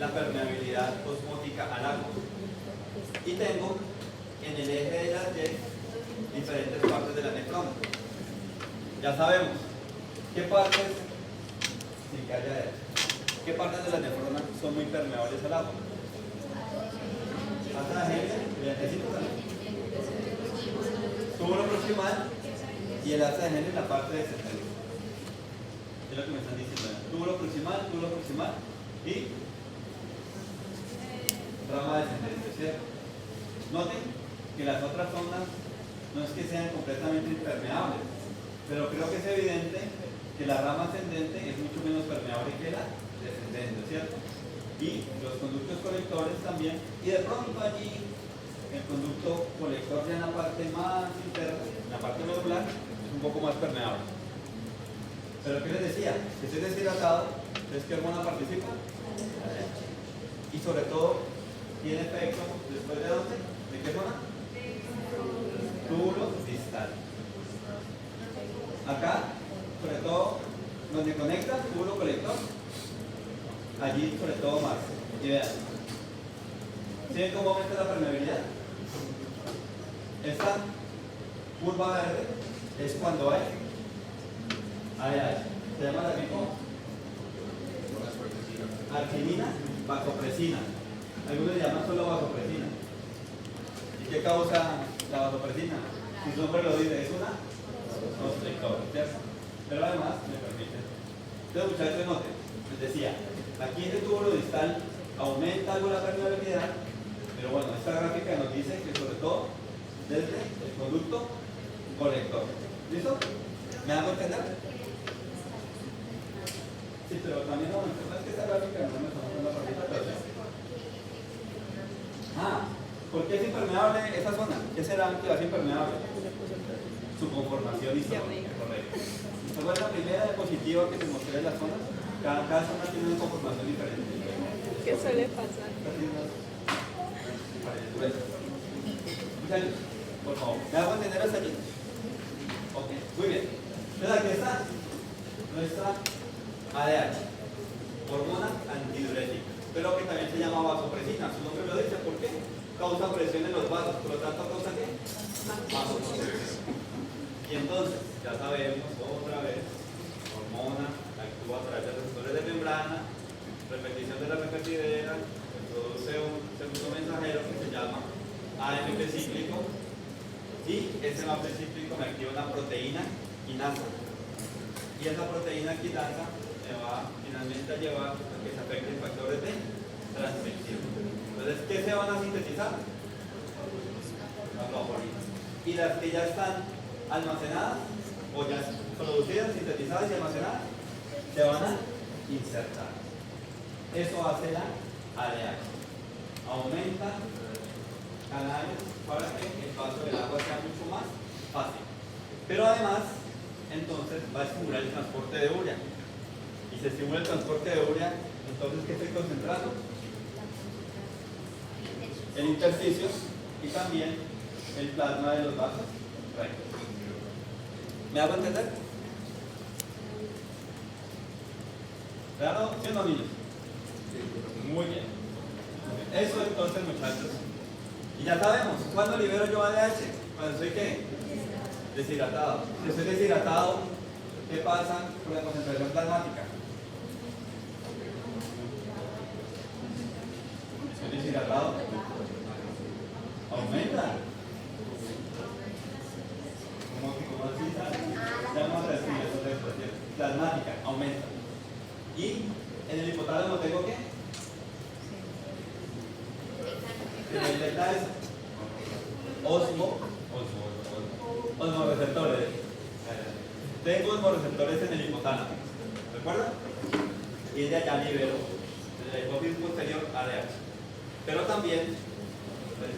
la permeabilidad osmótica al agua. Y tengo en el eje de las Y diferentes partes de la nefrona. Ya sabemos qué partes, qué partes de la nefrona son muy permeables al agua. Hasta la gente, túbulo proximal y el asa de Henle en la parte de central. Es lo que me están diciendo. Túbulo proximal y rama descendente, ¿cierto? Noten que las otras zonas no es que sean completamente impermeables, pero creo que es evidente que la rama ascendente es mucho menos permeable que la descendente, ¿cierto? Y los conductos colectores también, y de pronto allí el conducto colector ya en la parte más interna, en la parte medular, es un poco más permeable. Pero ¿qué les decía? Si estoy deshidratado, ¿entonces qué hormona participa? Y sobre todo, tiene efecto después de dónde? ¿De qué zona? Túbulo distal. Acá, sobre todo, donde conecta el túbulo colector, allí sobre todo más. Y vean, ¿sí cómo aumenta la permeabilidad? Esta curva verde es cuando hay ADH. Se llama la tipo arginina vasopresina. Algunos le llaman solo vasopresina. ¿Y qué causa la vasopresina? Si su nombre lo dice, es una constrictor, ¿cierto? Pero además me permite. Entonces, muchachos, noten, les decía, aquí en el túbulo distal aumenta algo la permeabilidad, pero bueno, esta gráfica nos dice que sobre todo desde el conducto colector. ¿Listo? ¿Me hago entender? Sí, pero también no es que esta gráfica no me está mostrando la partida, pero sí. ¿Por qué es impermeable esa zona? ¿Qué será que va a ser impermeable? Su conformación histórica, correcto. Esta fue la primera diapositiva que te mostré de las zonas. Cada zona tiene una conformación diferente. ¿Qué suele pasar? Por favor, ¿me hago entender hasta allí? Ok, muy bien. Entonces aquí está nuestra ADH, hormona antidiurética, pero que también se llama vasopresina. Su nombre lo dice, ¿por qué? Causa presión en los vasos, por lo tanto causa ¿qué? Vasopresión. Y entonces, ya sabemos otra vez, hormona actúa a través de receptores de membrana, repetición de la repetidera, produce un segundo mensajero que se llama AMP cíclico, y ese AMP cíclico me activa una proteína quinasa, y esa proteína quinasa me va finalmente a llevar a que se afecten factores de transcripción. Entonces, ¿qué se van a sintetizar? Las cloroforinas. Y las que ya están almacenadas, o ya producidas, sintetizadas y almacenadas, se van a insertar. Eso hace la ADH. Aumenta canales para que el paso del agua sea mucho más fácil. Pero además, entonces va a estimular el transporte de urea. Y se estimula el transporte de urea, entonces ¿qué estoy concentrando? El intersticio y también el plasma de los vasos rectos. ¿Me hago entender? ¿Claro? ¿Sí o no, niños? Muy bien. Eso entonces, muchachos. Y ya sabemos, ¿cuándo libero yo ADH? Cuando estoy ¿qué? Deshidratado. Si estoy deshidratado, ¿qué pasa con la concentración plasmática? Estoy deshidratado. Aumenta. ¿Cómo así? Ya vamos a decir eso de expresión. Plasmática, aumenta. Y en el hipotálamo tengo ¿qué? Osmoreceptores. Tengo osmoreceptores en el hipotálamo. ¿Recuerdan? Y de allá libero desde la hipófisis posterior ADH. Pero también,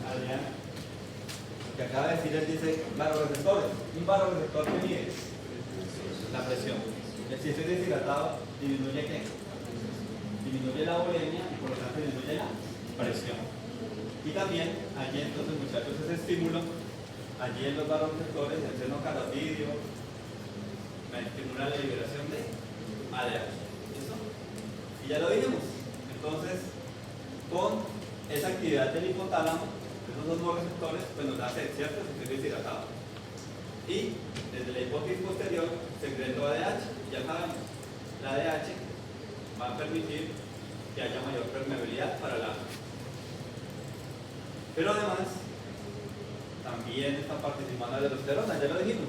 Adrián, que acaba de decir, él dice vasoreceptores. Un vasoreceptor que mide la presión. Si estoy deshidratado, disminuye ¿qué? Disminuye la volemia y por lo tanto disminuye la presión. Y también, allí entonces, muchachos, ese estímulo, allí en los vasoreceptores, el seno carotidio, me estimula la liberación de ADH. ¿Listo? Y ya lo dijimos. Entonces, con esa actividad del hipotálamo, esos dos nuevos receptores, pues nos da sed, ¿cierto? Si estoy deshidratado. Y desde la hipófisis posterior secreto ADH, ya sabemos, la ADH va a permitir que haya mayor permeabilidad para el agua. Pero además, también está participando la aldosterona, ya lo dijimos.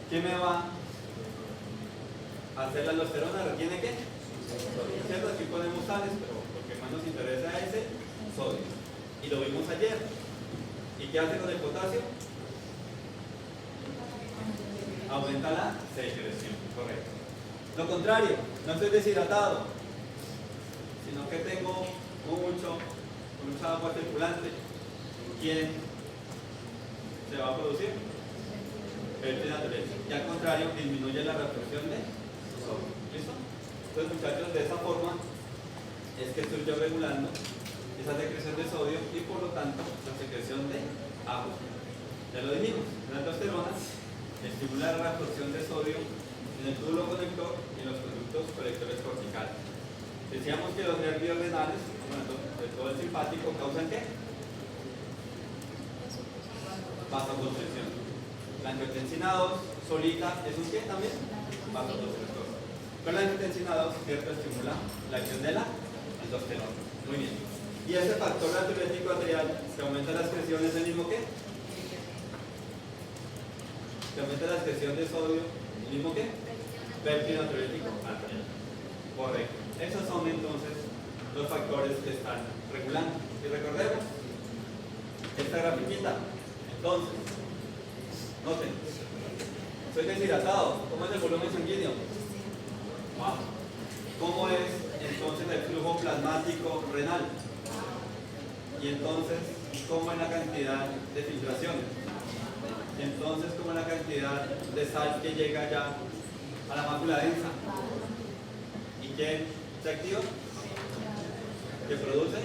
¿Qué me va a hacer la aldosterona? ¿Retiene qué? ¿Cierto? Aquí ponemos sales, pero lo que más nos interesa es el sodio. Y lo vimos ayer. ¿Y qué hace con el potasio? Aumenta la secreción, correcto. Lo contrario, no estoy deshidratado, sino que tengo mucha agua circulante. ¿Quién se va a producir? El naturaleza. Y al contrario, disminuye la reabsorción de sodio. ¿Listo? Entonces, muchachos, de esa forma es que estoy yo regulando esa secreción de sodio y por lo tanto la secreción de agua. Ya lo dijimos, la aldosterona estimula la reabsorción de sodio en el túbulo conector y en los conductos colectores corticales. Decíamos que los nervios renales, bueno, sobre todo el simpático, causan ¿qué? Vasoconstricción. La angiotensina 2 solita es un ¿qué también? Vasoconstrictor. Pero la angiotensina 2, ¿cierto? Estimula la acción de la aldosterona. Muy bien. Y ese factor natriurético arterial que aumenta la excreción es el mismo ¿qué? Que aumenta la excreción de sodio, ¿el mismo qué? Péptido natriurético arterial. Correcto. Esos son entonces los factores que están regulando. Y recordemos esta grafiquita. Entonces, noten, soy deshidratado. ¿Cómo es el volumen sanguíneo? Wow. ¿Cómo es entonces el flujo plasmático renal? Y entonces, ¿cómo es la cantidad de filtraciones? Y entonces, ¿cómo es la cantidad de sal que llega ya a la mácula densa? ¿Y qué se activa? ¿Qué produce?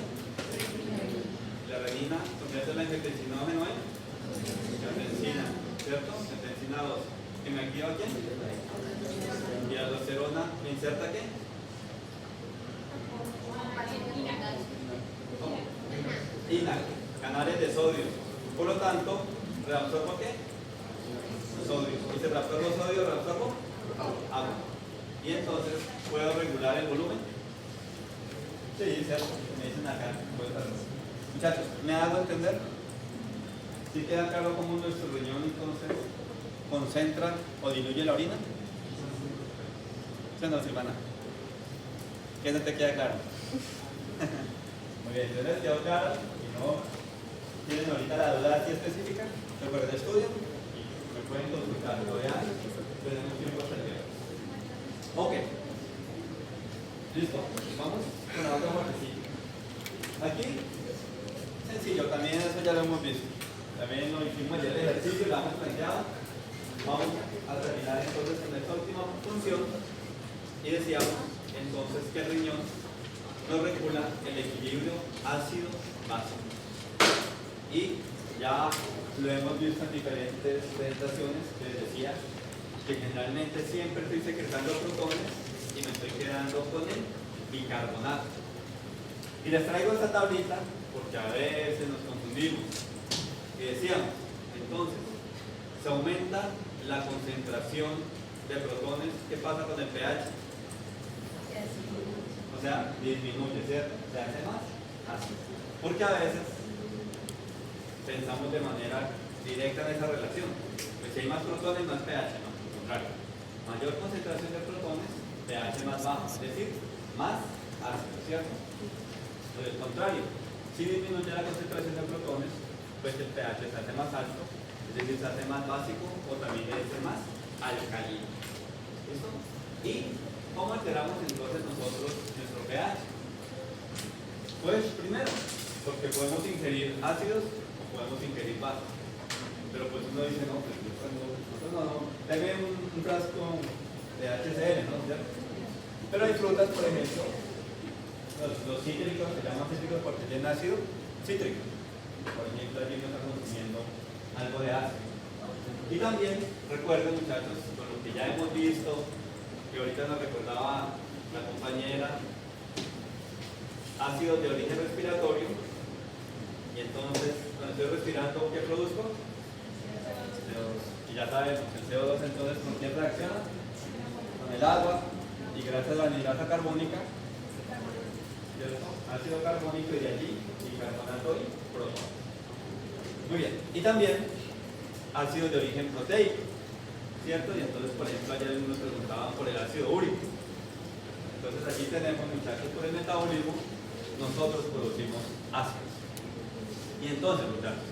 La renina convierte la angiotensina-2 en angiotensina, ¿cierto? Angiotensina 2. ¿Que me activa quién? Y la aldosterona me inserta qué? INAC, canales de sodio. Por lo tanto, ¿reabsorbo qué? Sodio. Y si reabsorbo sodio, reabsorbo agua. Y entonces, ¿puedo regular el volumen? Sí, cierto. Me dicen acá. Muchachos, ¿me hago entender? ¿Sí queda claro cómo nuestro riñón entonces concentra o diluye la orina? ¿Sí o no, Silvana? ¿Qué no te queda claro? Muy bien, ¿entonces les quedó claro? Si no tienen ahorita la duda así específica, recuerden, estudian y me pueden consultar. Todavía tenemos tiempo hasta el día. Ok. Listo. Vamos con la otra partecita. Aquí, sencillo, también eso ya lo hemos visto. También lo hicimos ayer el ejercicio, lo hemos planteado. Vamos a terminar entonces con esta última función y decíamos entonces que el riñón nos regula el equilibrio ácido-básico. Y ya lo hemos visto en diferentes presentaciones que les decía que generalmente siempre estoy secretando protones y me estoy quedando con el bicarbonato. Y les traigo esta tablita porque a veces nos confundimos. Y decíamos, entonces, se aumenta la concentración de protones. ¿Qué pasa con el pH? O sea, disminuye, ¿cierto? Se hace más ácido. Porque a veces pensamos de manera directa en esa relación. Pues si hay más protones, más pH, no, al contrario. Mayor concentración de protones, pH más bajo, es decir, más ácido, ¿cierto? Por el contrario, si disminuye la concentración de protones, pues el pH se hace más alto, es decir, se hace más básico o también debe ser más alcalino. ¿Listo? ¿Y cómo alteramos entonces nosotros nuestro pH? Pues primero, porque podemos ingerir ácidos o podemos ingerir bases. Pero pues uno dice, no, pues nosotros no, debe un frasco de HCl, ¿no? ¿Cierto? Pero hay frutas, por ejemplo, los cítricos, se llaman cítricos porque tienen ácido cítrico. Por ejemplo, allí nos está consumiendo algo de ácido. Y también, recuerden muchachos, con lo que ya hemos visto, que ahorita nos recordaba la compañera, ácidos de origen respiratorio. Y entonces, cuando estoy respirando, ¿qué produzco? CO2. Y ya sabemos, el CO2 entonces ¿con quién reacciona? Con el agua. Y gracias a la anhidrasa carbónica, ¿cierto? Ácido carbónico y de allí bicarbonato y protones. Muy bien. Y también ácidos de origen proteico, ¿cierto? Y entonces, por ejemplo, ayer nos preguntaban por el ácido úrico. Entonces aquí tenemos, muchachos, por el metabolismo, nosotros producimos ácidos. Y entonces, muchachos,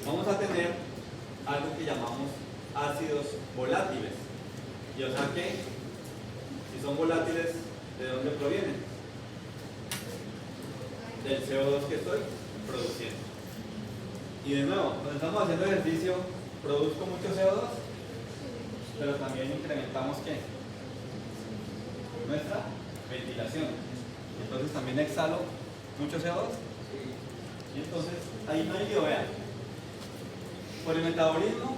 vamos a tener algo que llamamos ácidos volátiles. Y o sea que, si son volátiles, ¿de dónde provienen? Del CO2 que estoy produciendo. Y de nuevo, cuando estamos haciendo ejercicio, produzco mucho CO2, pero también incrementamos ¿qué? Nuestra ventilación. Entonces también exhalo mucho CO2. Y entonces, ahí no hay lío, vean. Por el metabolismo,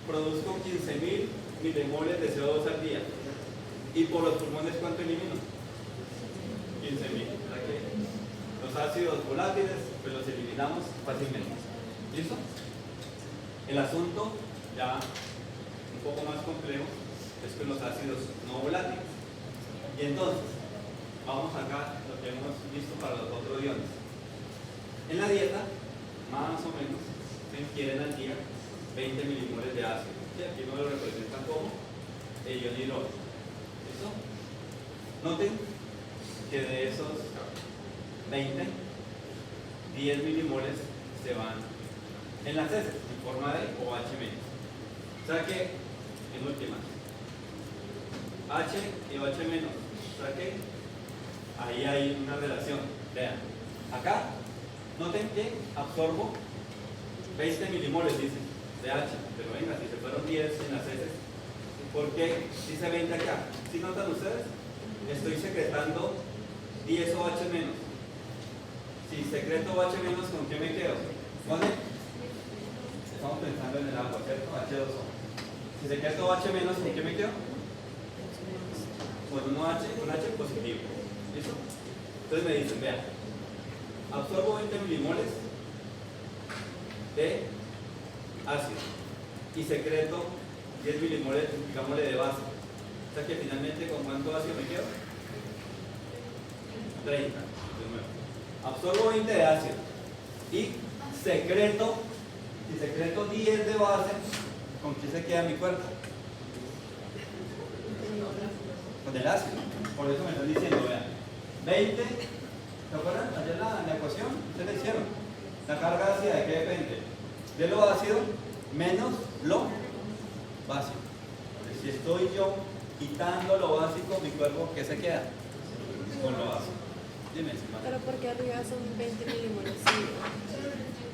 produzco 15.000 milimoles de CO2 al día. Y por los pulmones, ¿cuánto elimino? 15.000. ¿Para qué? Los ácidos volátiles, pues los eliminamos fácilmente. ¿Listo? El asunto, ya un poco más complejo, es con los ácidos no volátiles. Y entonces, vamos acá, lo que hemos visto para los otros iones. En la dieta, más o menos, se ingieren al día 20 milimoles de ácido. Y aquí no lo representan como el ion hidrógeno. ¿Listo? Noten que de esos 20, 10 milimoles se van en las heces, en forma de OH-. O sea que, en última, H y OH-, o sea que ahí hay una relación. Vean, acá, noten que absorbo 20 milimoles, dicen, de H, pero venga, si se fueron 10 en las heces, ¿por qué dice 20 acá? ¿Sí notan ustedes? Estoy secretando 10 OH-. Si secreto OH-, ¿con qué me quedo? ¿Con el? Estamos pensando en el agua, ¿cierto? H2O. Si secreto OH-, ¿con qué me quedo? Con un H positivo. ¿Listo? Entonces me dicen, vean, absorbo 20 milimoles de ácido y secreto 10 milimoles, digámosle, de base. O sea que finalmente, ¿con cuánto ácido me quedo? 30. De nuevo. Absorbo 20 de ácido y secreto, si secreto 10 de base, ¿con qué se queda mi cuerpo? Con el ácido. Por eso me están diciendo, vean, 20, ¿se acuerdan? Ayer la ecuación, ustedes la hicieron. La carga ácida, ¿de qué depende? De lo ácido menos lo básico. Si estoy yo quitando lo básico, mi cuerpo, ¿qué se queda? Con lo básico. Dime, Simón. Pero ¿por qué arriba son 20 milimoles?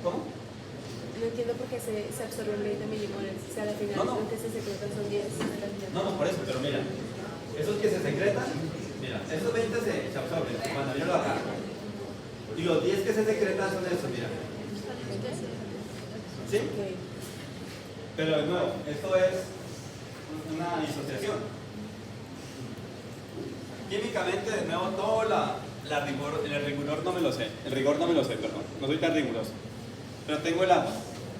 ¿Cómo? No entiendo por qué se absorben 20 milimoles. O sea, al final No. lo que se secretan son 10. No, por eso, pero mira, esos que se secretan, mira, esos 20 se absorben cuando yo lo agarro. Y los 10 que se secretan son esos, mira. ¿Sí? Okay. Pero de nuevo, esto es una disociación. Químicamente, de nuevo, todo el rigor no me lo sé. El rigor no me lo sé, perdón. No soy tan riguroso. Pero tengo el agua.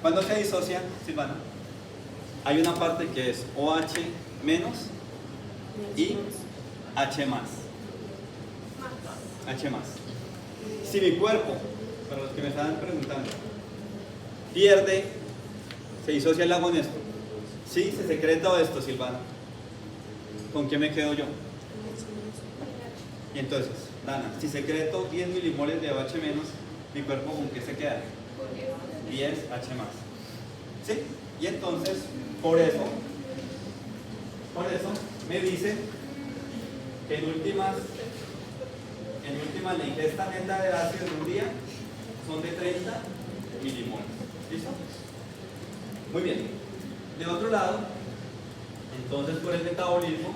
Cuando se disocia, Silvana, hay una parte que es OH- y H+. H+. Si mi cuerpo, para los que me estaban preguntando, pierde, se disocia el agua en esto. Sí, se secreta esto, Silvana. ¿Con qué me quedo yo? Y entonces, Dana, si secreto 10 milimoles de OH-, mi cuerpo ¿con qué se queda? 10 H+. ¿Sí? Y entonces, por eso me dicen que en última la ingesta neta de ácido en un día son de 30 milimoles. ¿Listo? Muy bien. De otro lado, entonces por el metabolismo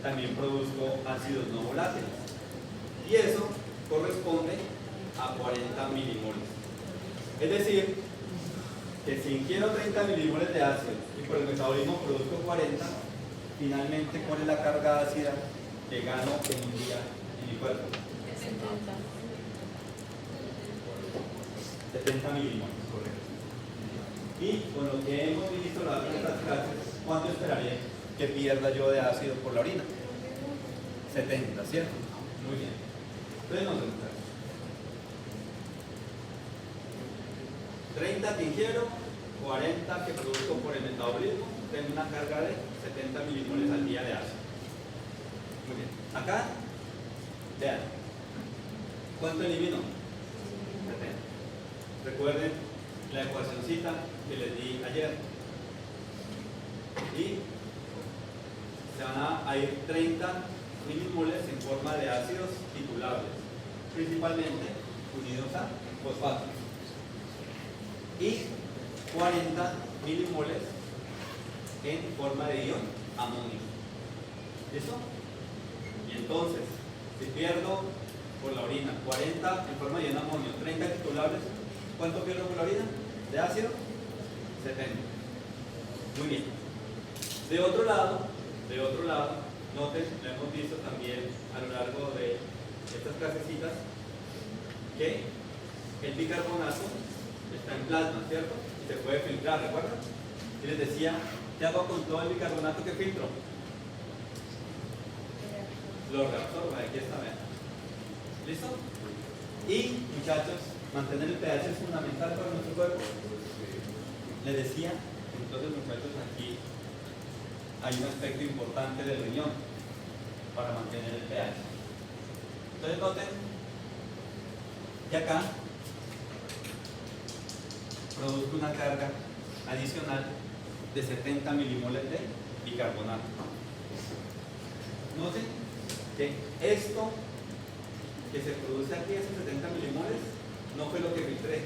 también produzco ácidos no volátiles. Y eso corresponde a 40 milimoles. Es decir, que si ingiero 30 milimoles de ácido y por el metabolismo produzco 40, finalmente, ¿cuál es la carga ácida que gano en un día en mi cuerpo? 70 milimoles, correcto. Y con lo que hemos visto las otras clases, ¿cuánto esperaría que pierda yo de ácido por la orina? 70, ¿cierto? Muy bien. Entonces nos vemos. 30 que ingiero, 40 que produzco por el metabolismo, tengo una carga de 70 milimoles al día de ácido. Muy bien. Acá, vean, ¿cuánto elimino? 70. Recuerden la ecuacioncita que les di ayer. Y se van a ir 30 milimoles en forma de ácidos titulables, principalmente unidos a fosfato. Y 40 milimoles en forma de ion amonio. ¿Listo? Y entonces, si pierdo por la orina 40 en forma de ion amonio, 30 titulables, ¿cuánto pierdo por la orina? ¿De ácido? 70. Muy bien. De otro lado, noten, lo hemos visto también a lo largo de estas clasecitas, que el bicarbonato está en plasma, ¿cierto? Y se puede filtrar, ¿recuerdan? Y les decía, ¿qué hago con todo el bicarbonato que filtro? Lo reabsorbo, aquí está, vean. ¿Listo? Y, muchachos, mantener el pH es fundamental para nuestro cuerpo. Les decía, entonces, muchachos, aquí hay un aspecto importante del riñón para mantener el pH. Entonces, noten que acá produzco una carga adicional de 70 milimoles de bicarbonato. Noten que esto que se produce aquí, esos 70 milimoles, no fue lo que filtré,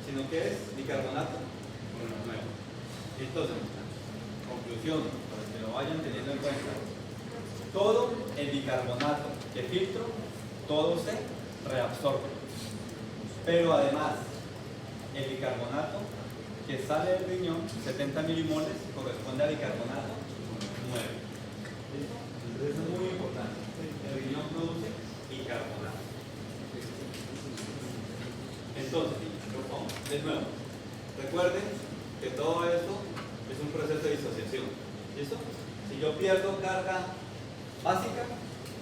sino que es bicarbonato nuevo. Entonces, conclusión, para que lo vayan teniendo en cuenta, todo el bicarbonato que filtro, todo se reabsorbe. Pero además, el bicarbonato que sale del riñón, 70 milimoles, corresponde a bicarbonato nuevo. ¿Listo? Entonces eso es muy importante. El riñón produce bicarbonato. Entonces, de nuevo, recuerden que todo esto es un proceso de disociación. ¿Listo? Si yo pierdo carga básica,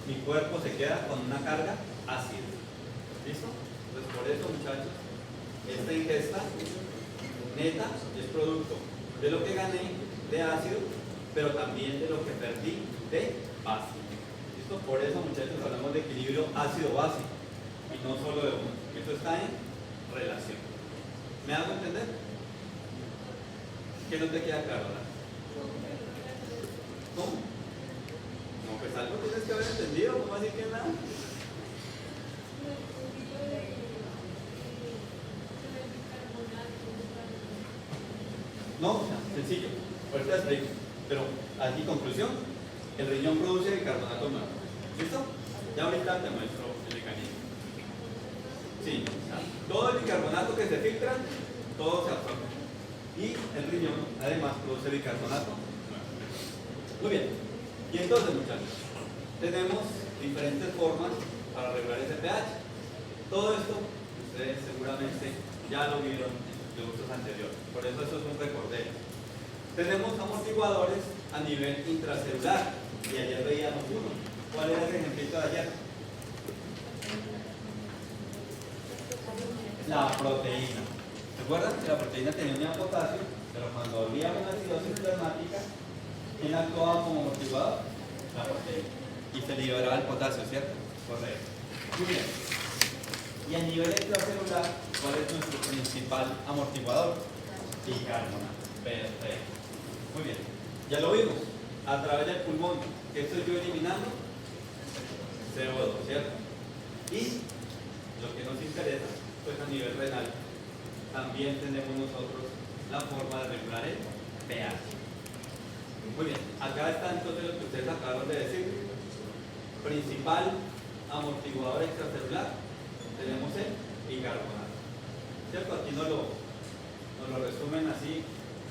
mi cuerpo se queda con una carga ácida. ¿Listo? Entonces, por eso, muchachos, esta ingesta neta es producto de lo que gané de ácido, pero también de lo que perdí de base. ¿Listo? Por eso, muchachos, hablamos de equilibrio ácido-base y no solo de uno. Esto está en relación. ¿Me hago entender? ¿Qué no te queda claro, ¿verdad? ¿Cómo? No, pues algo tienes que haber entendido. ¿Cómo así que nada? No, sencillo. Ahorita explico. Pero aquí conclusión, el riñón produce bicarbonato nuevo. ¿Listo? Ya ahorita te muestro el mecanismo. Sí, todo el bicarbonato que se filtra, todo se absorbe. Y el riñón además produce bicarbonato nuevo. Muy bien. Y entonces, muchachos, tenemos diferentes formas para regular ese pH. Todo esto ustedes seguramente ya lo vieron en sus cursos anteriores. Por eso es un recordeo. Tenemos amortiguadores a nivel intracelular. Y ayer veíamos uno. ¿Cuál era el ejemplito de ayer? La proteína. ¿Recuerdan que la proteína tenía un ion potasio? Pero cuando había una acidosis plasmática, ¿quién actuaba como amortiguador? La proteína. Y se liberaba el potasio, ¿cierto? Correcto. Muy bien. Y a nivel extracelular, ¿cuál es nuestro principal amortiguador? Bicarbonato. Perfecto. Muy bien. Ya lo vimos. A través del pulmón. ¿Qué estoy yo eliminando? CO2, ¿cierto? Y lo que nos interesa, pues a nivel renal, también tenemos nosotros la forma de regular el pH. Muy bien. Acá está entonces lo que ustedes acabaron de decir. Principal amortiguador extracelular, tenemos el bicarbonato. ¿Cierto? Aquí nos lo resumen así.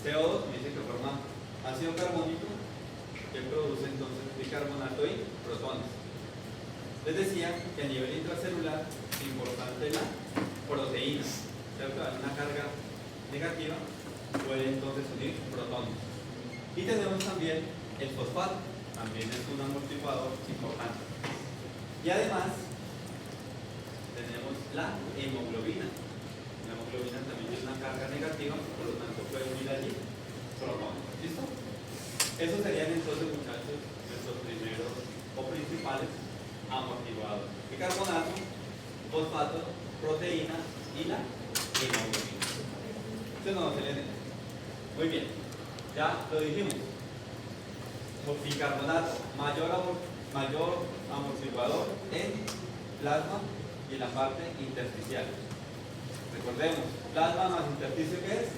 CO2 me dice que forma ácido carbónico, que produce entonces bicarbonato y protones. Les decía que a nivel intracelular es importante la proteína, ¿cierto? negativa puede entonces unir protones. Y tenemos también el fosfato, también es un amortiguador importante. Y además tenemos la hemoglobina. La hemoglobina también tiene una carga negativa, por lo tanto puede unir allí protones. ¿Listo? Esos serían entonces, muchachos, nuestros primeros o principales amortiguadores: bicarbonato, fosfato, proteína y la hemoglobina. ¿Sí o no, Selene? Muy bien, ya lo dijimos. Bicarbonato, mayor amortiguador en plasma y en la parte intersticial. Recordemos, plasma más intersticio, ¿qué es?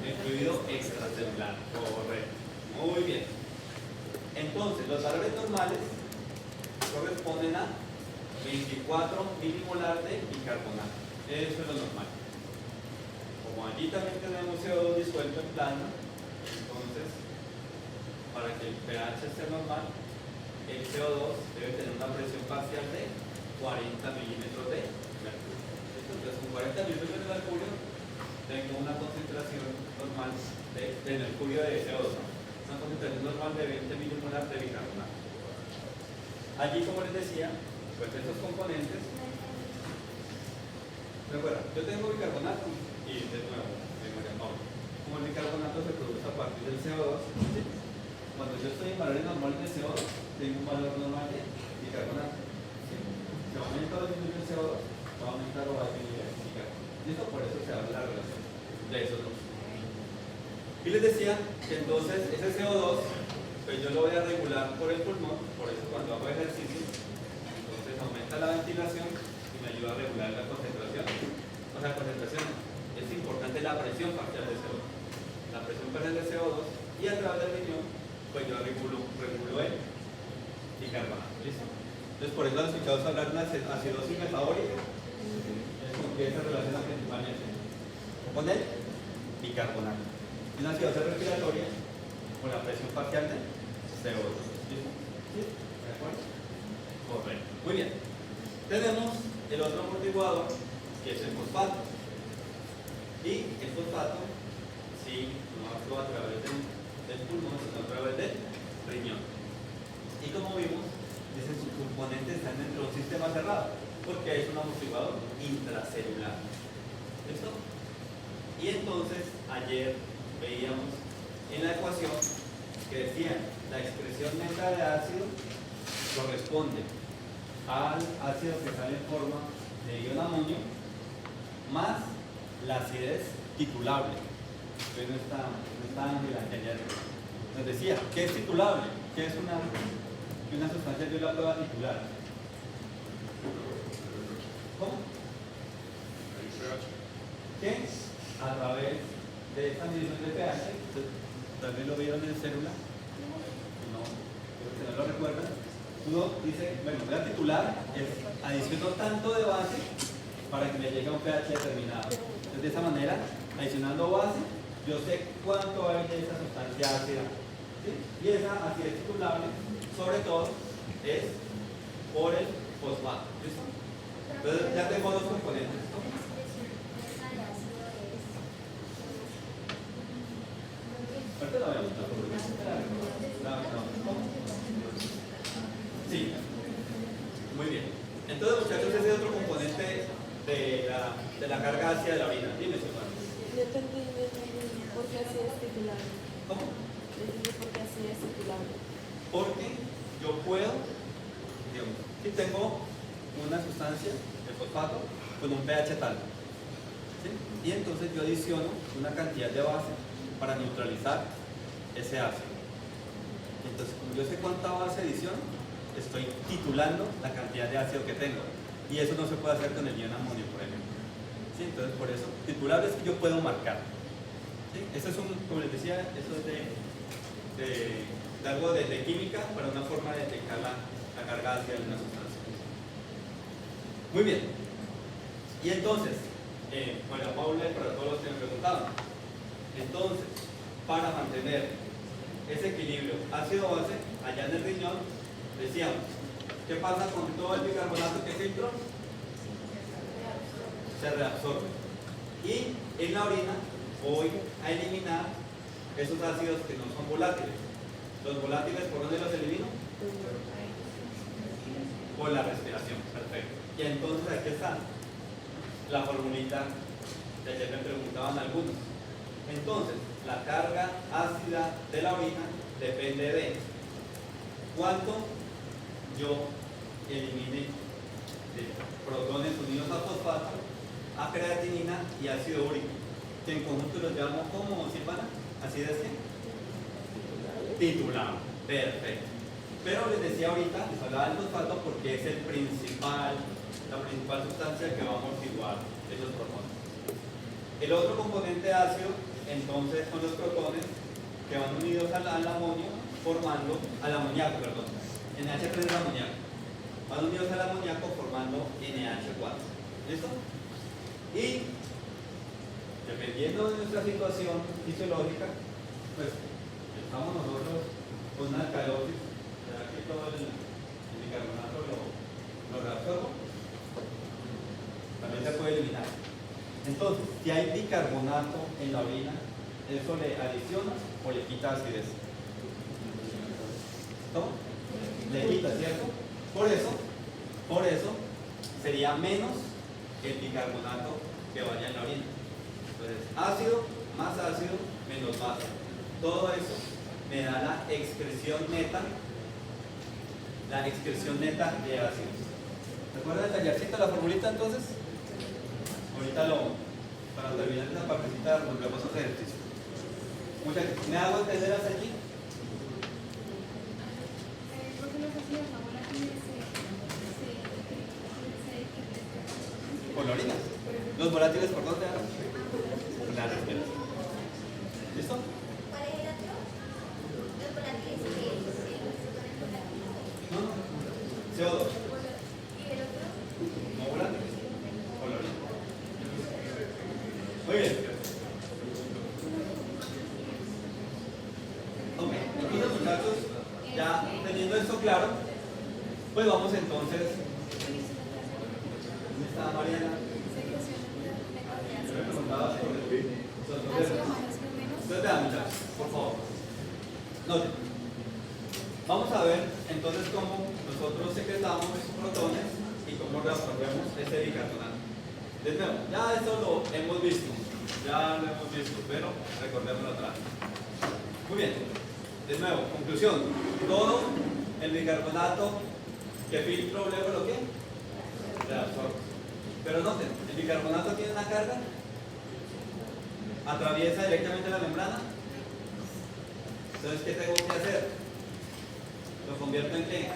El fluido extracelular. Correcto. Muy bien. Entonces, los valores normales corresponden a 24 milimolar de bicarbonato. Eso es lo normal. Como allí también tenemos CO2 disuelto en plasma, entonces, para que el pH esté normal, el CO2 debe tener una presión parcial de 40 milímetros de mercurio. Entonces, con 40 milímetros de mercurio, tengo una concentración normal de mercurio de CO2, ¿no? Una concentración normal de 20 milimolar de bicarbonato. Allí, como les decía, pues esos componentes, recuerda, yo tengo bicarbonato y de nuevo, como el bicarbonato se produce a partir del CO2, ¿sí? Cuando yo estoy en valores normales de CO2, tengo un valor normal de bicarbonato. ¿Sí? Si aumenta o disminuye el CO2, va a aumentar o va a disminuir el bicarbonato. ¿Listo? Por eso se habla de la relación de esos dos. Y les decía que entonces ese CO2, pues yo lo voy a regular por el pulmón, por eso cuando hago ejercicio, entonces aumenta la ventilación y me ayuda a regular la concentración. O sea, concentración, es importante la presión parcial de CO2. La presión parcial de CO2 y a través del riñón, pues yo regulo el bicarbonato. ¿Listo? Entonces por eso han escuchado hablar de una acidosis metabólica. Es como que esa relaciona principalmente con el bicarbonato. Y una acidosis respiratoria con la presión parcial de CO2. ¿Listo? ¿Sí? ¿De acuerdo? Correcto. Muy bien. Tenemos el otro amortiguador, que es el fosfato. Y el fosfato, sí, no actúa a través del pulmón, sino a través del riñón. Y como vimos, dicen sus componentes están dentro de un sistema cerrado, porque es un amortiguador intracelular. ¿Listo? Y entonces, ayer veíamos en la ecuación que decían la expresión neta de ácido corresponde al ácido que sale en forma de ion amonio más la acidez titulable. Entonces no está Ángela ayer. Nos decía, ¿qué es titulable? ¿Qué es una sustancia yo la puedo titular? ¿Cómo? Que a través de esta medición de pH, tal vez lo vieron en célula, no, creo que no lo recuerdan. Uno dice, bueno, voy a titular, adiciono tanto de base para que me llegue a un pH determinado. Entonces, de esa manera, adicionando base, yo sé cuánto hay de esa sustancia ácida. ¿Sí? Y esa acidez titulable, sobre todo, es por el fosfato. ¿Listo? Entonces, ya tengo dos componentes. Ahorita lo vemos. Sí. Muy bien. Entonces, muchachos, ese es otro componente de la carga ácida de la orina. Dime, Silvana. Yo entendí por qué así es titulable. ¿Cómo? Entendí por qué así es titulable. Porque yo puedo, digamos, si tengo una sustancia, el fosfato, con un pH tal, ¿sí? Y entonces yo adiciono una cantidad de base para neutralizar ese ácido. Entonces, como yo sé cuánta base adiciono, estoy titulando la cantidad de ácido que tengo. Y eso no se puede hacer con el ion amonio, por ejemplo. ¿Sí? Entonces, por eso, titular es que yo puedo marcar. ¿Sí? Eso es como les decía, eso es de algo de química para una forma de detectar la carga ácida de una sustancia. Muy bien. Y entonces, bueno, Paula, para todos los que me preguntaban, entonces, para mantener ese equilibrio ácido-base, allá en el riñón, decíamos, ¿qué pasa con todo el bicarbonato que filtró? Se reabsorbe. Y en la orina voy a eliminar esos ácidos que no son volátiles. Los volátiles, ¿por dónde los elimino? Por la respiración. Perfecto. Y entonces aquí está la formulita de que me preguntaban algunos. Entonces, la carga ácida de la orina depende de cuánto yo elimine de protones unidos a fosfato, a creatinina y ácido úrico, que en conjunto los llamo como, Silvana, así de este, titulado. Perfecto. Pero les decía ahorita, les hablaba del fosfato porque es la principal sustancia que va a amortiguar esos protones. El otro componente ácido, entonces, son los protones que van unidos al amonio, formando, al amoníaco, perdón. NH3 es amoníaco. Van unidos al amoníaco formando NH4. ¿Listo? Y, dependiendo de nuestra situación fisiológica, pues, estamos nosotros con una alcalosis, ¿será que todo el bicarbonato lo reabsorbo? También se puede eliminar. Entonces, si hay bicarbonato en la orina, ¿eso le adiciona o le quita acidez? ¿Cómo? Le quita, ¿cierto? Por eso sería menos el bicarbonato que vaya en la orina. Entonces, ácido más ácido menos base. Todo eso me da la excreción neta de ácidos. ¿Recuerdan el tallercito, la formulita entonces? Ahorita para terminar esta partecita volvemos a hacer ejercicio. Muchas gracias. ¿Me hago entender hasta aquí? Porque los ácidos no volátiles Por la orina. ¿Los volátiles por dónde hagan? Por la respiración. ¿Listo? ¿Cuál es el otro? Los volátiles No. CO2. ¿Y el otro? No volátiles. Por la orina. Muy bien. Ok, entonces muchachos, ya teniendo esto claro, pues vamos entonces. ¿Dónde está Mariana? Me preguntaba sobre entonces vean muchachos, por favor. Noten. Vamos a ver entonces cómo nosotros secretamos protones y cómo reabsorbemos este bicarbonato. De nuevo, ya esto lo hemos visto, pero recordémoslo otra vez. Muy bien, de nuevo, conclusión, todo el bicarbonato que filtro luego lo que reabsorbe. Pero noten, el bicarbonato tiene una carga, atraviesa directamente la membrana. Entonces, ¿qué tengo que hacer? Lo convierto en qué?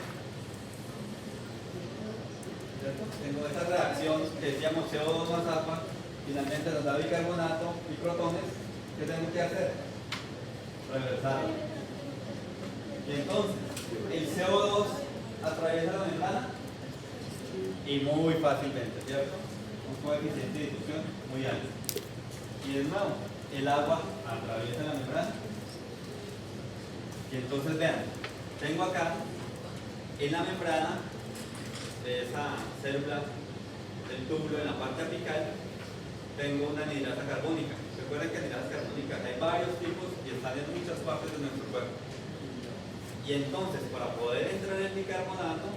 ¿Cierto? Tengo esa reacción que decíamos CO2 más agua, finalmente nos da bicarbonato y protones. ¿Qué tengo que hacer? Reversarlo. Y entonces, el CO2 atraviesa la membrana y muy fácilmente, ¿cierto? Un coeficiente de difusión muy alto. Y de nuevo, el agua atraviesa la membrana. Y entonces vean, tengo acá en la membrana de esa célula del túbulo en la parte apical, tengo una anhidrasa carbónica. Recuerden que anhidrasas carbónicas hay varios tipos y están en muchas partes de nuestro cuerpo. Y entonces, para poder entrar el bicarbonato,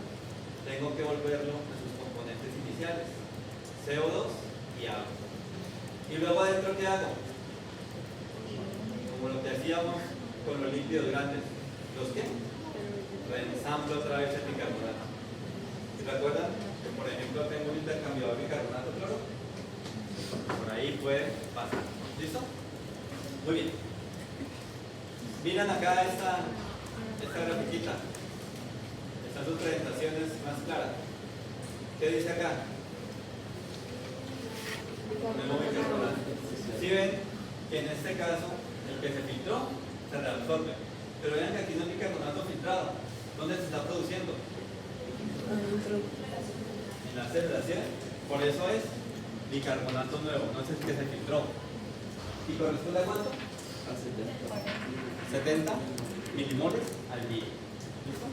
tengo que volverlo a sus componentes iniciales, CO2 y agua. Y luego adentro, ¿qué hago? Como lo que hacíamos con los líquidos grandes. ¿Los qué? Reensamblo otra vez el bicarbonato. ¿Se recuerdan? Que por ejemplo tengo un intercambiador bicarbonato-cloro. Por ahí puede pasar. ¿Listo? Muy bien. Miren acá esta grafiquita. Estas sus presentaciones más claras. ¿Qué dice acá? Tenemos bicarbonato. Si ven que en este caso el que se filtró se reabsorbe. Pero vean que aquí no hay bicarbonato filtrado. ¿Dónde se está produciendo? En la célula, ¿sí? Por eso es bicarbonato nuevo, no es el que se filtró. ¿Y corresponde a cuánto? A 70 milimoles al día. ¿Listo?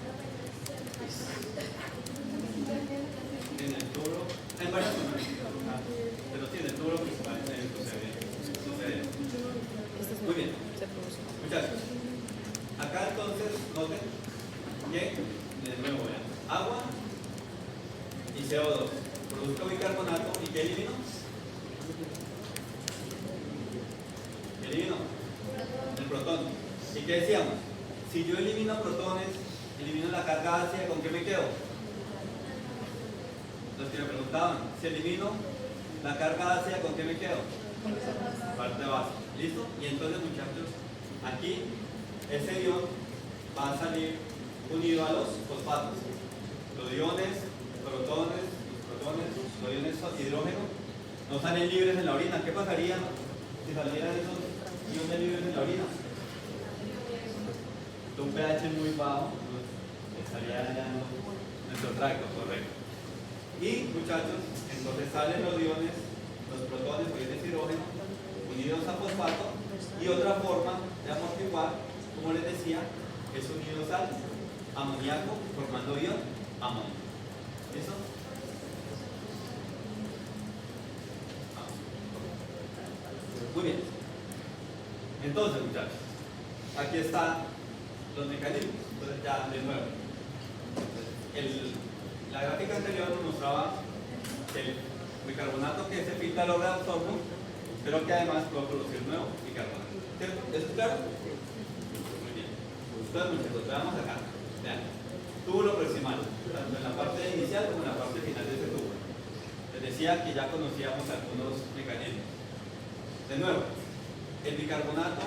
En el tubo, hay varios números, pero sí, en el tubo principal es el CO2. Produzco bicarbonato y ¿qué elimino? ¿Qué elimino? El protón. ¿Y qué decíamos? Si yo elimino protones, elimino la carga ácida, ¿con qué me quedo? Los que me preguntaban, si elimino la carga ácida, ¿con qué me quedo? Parte base. ¿Listo? Y entonces, muchachos, aquí ese ion va a salir unido a los fosfatos. Los iones, protones, los iones hidrógeno no salen libres en la orina. ¿Qué pasaría si salieran esos iones libres en la orina? Un pH muy bajo, estaría dañando nuestro tracto, correcto. Y muchachos, entonces salen los iones, los protones o iones hidrógeno unidos a fosfato, y otra forma de amortiguar, como les decía, es unidos al amoníaco formando ion amonio. ¿Listo? Muy bien. Entonces, muchachos, aquí están los mecanismos. Entonces, ya de nuevo, la gráfica anterior nos mostraba que el bicarbonato que se filtra lo reabsorbe, pero que además puede producir nuevo bicarbonato. ¿Cierto? ¿Eso es claro? Muy bien. Entonces, muchachos, veamos acá. Vean. Túbulo proximal, tanto en la parte inicial como en la parte final de ese tubo. Les decía que ya conocíamos algunos mecanismos. De nuevo, el bicarbonato,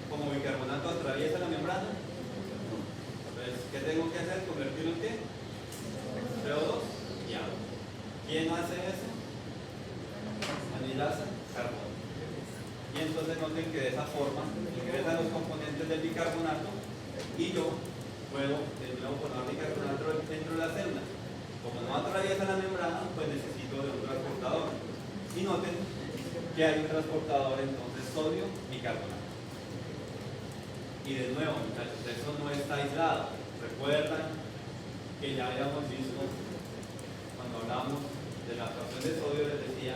como bicarbonato atraviesa la membrana. Entonces, ¿qué tengo que hacer? ¿Convertirlo en qué? CO2 y agua. ¿Quién hace eso? Anilasa, carbono. Y entonces noten que de esa forma ingresan los componentes del bicarbonato y yo puedo de nuevo formar bicarbonato dentro de la célula. Como no atraviesa la membrana, pues necesito de un transportador. Y noten que hay un transportador entonces sodio-bicarbonato. Y de nuevo, muchachos, eso no está aislado. Recuerdan que ya habíamos visto cuando hablamos de la absorción de sodio, les decía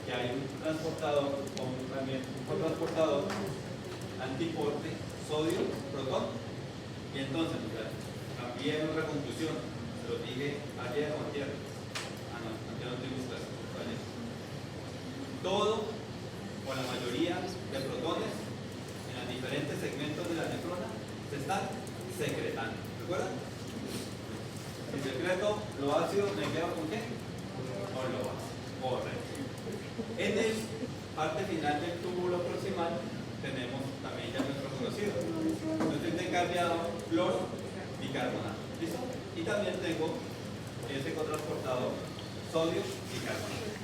que hay un transportador o también un cotransportador antiporte sodio-protón. Y entonces, muchachos, también otra conclusión, se lo dije ayer o ayer. No, ayer no tuvimos clase. ¿Vale? Todo o la mayoría de protones en los diferentes segmentos de la nefrona se están secretando. ¿Recuerdan? Si secreto lo ácido, me quedo con qué? Con lo ácido. Correcto. En la parte final del túbulo proximal tenemos también ya nuestro conocido. Nuestro intercambiado cloro bicarbonato. ¿Listo? Y también tengo ese cotransportador sodio bicarbonato.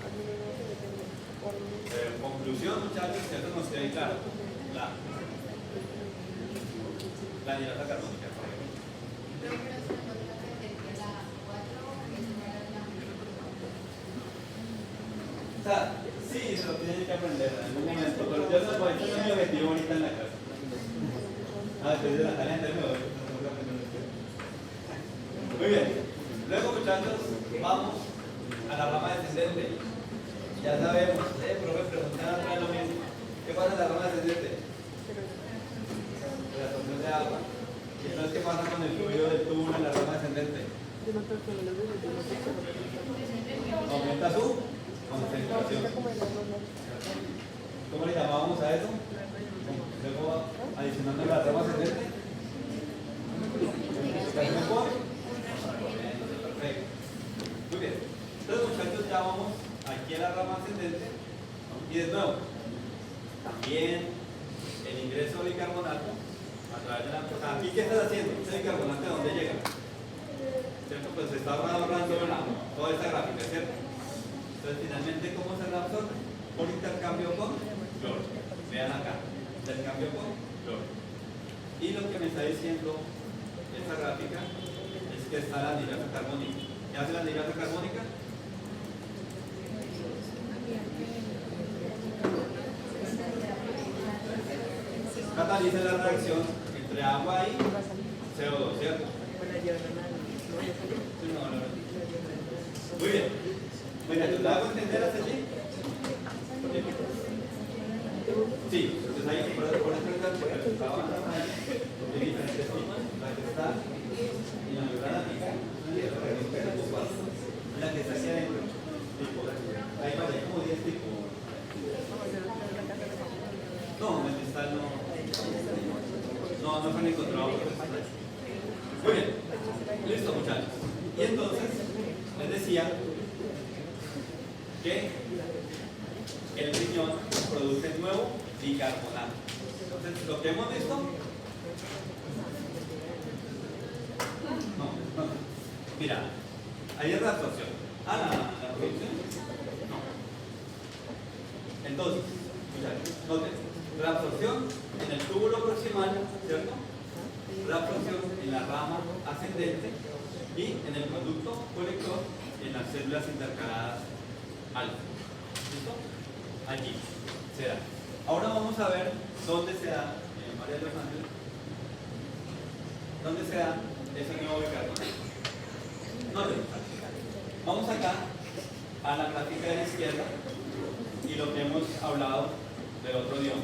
Conclusión, muchachos, que esto nos quede claro. La anilasa carbónica, correcto. O sea, sí, se lo tienen que aprender en algún momento, pero yo no, eso no es mi objetivo ahorita en la clase. Después de la tarea anterior. Muy bien. Luego, muchachos, vamos a la rama descendente. Ya sabemos, profe, preguntar atrás lo mismo. ¿Qué pasa en la rama descendente? La absorción de agua. ¿Y entonces qué pasa con el fluido del tubo en la rama descendente? Aumenta su concentración. ¿Cómo le llamábamos a eso? Luego, adicionando la rama ascendente. Perfecto. Muy bien. Entonces, muchachos, ya vamos aquí a la rama ascendente. Y de nuevo, también el ingreso de bicarbonato a través de la... O sea, ¿aquí qué estás haciendo? ¿Ese bicarbonato de dónde llega? ¿Cierto? Pues se está ahorrando toda esta gráfica, ¿cierto? Entonces, finalmente, ¿cómo se reabsorbe? Por intercambio con cloro. Vean acá, intercambio con cloro. Y lo que me está diciendo esta gráfica es que está la anilasa carbónica. ¿Qué hace la anilasa carbónica? Cataliza la reacción entre agua y CO2, ¿cierto? Muy bien. Bueno, ¿te hago entender hasta allí? Sí, entonces ahí por eso estaba de diferentes tipos. La que está en la membrana y la que está No, metilsal no. No se han encontrado. Muy bien. Listo, muchachos. Y entonces, les decía que el riñón produce nuevo bicarbonato. Entonces, lo que hemos visto. No. Mira, ahí es la absorción. La producción. No. Entonces, muchachos, noten, la absorción en el túbulo proximal, ¿cierto? La absorción en la rama ascendente y en el conducto colector en las células intercaladas alfa. ¿Listo? Allí se da. Ahora vamos a ver dónde se da, María de los Ángeles, dónde se da ese nuevo bicarbonato. Vamos acá a la gráfica de la izquierda y lo que hemos hablado del otro idioma.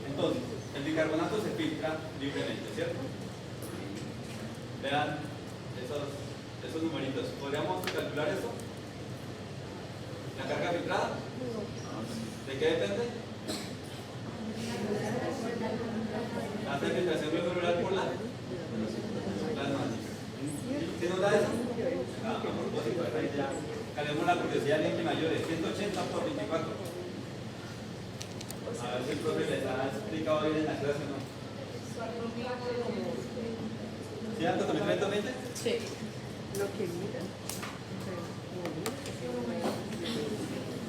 Entonces, el bicarbonato se filtra libremente, ¿cierto? Vean esos numeritos. ¿Podríamos calcular eso? ¿La carga filtrada? ¿De qué depende? La filtración glomerular por la plasmática. ¿Sí nos da eso? A propósito, ahí ya calemos la curiosidad de que mayores, 180 por 24. A ver si el profe les ha explicado bien en la clase, ¿no? ¿Sí, Anto, también directamente? Sí. Lo que mira.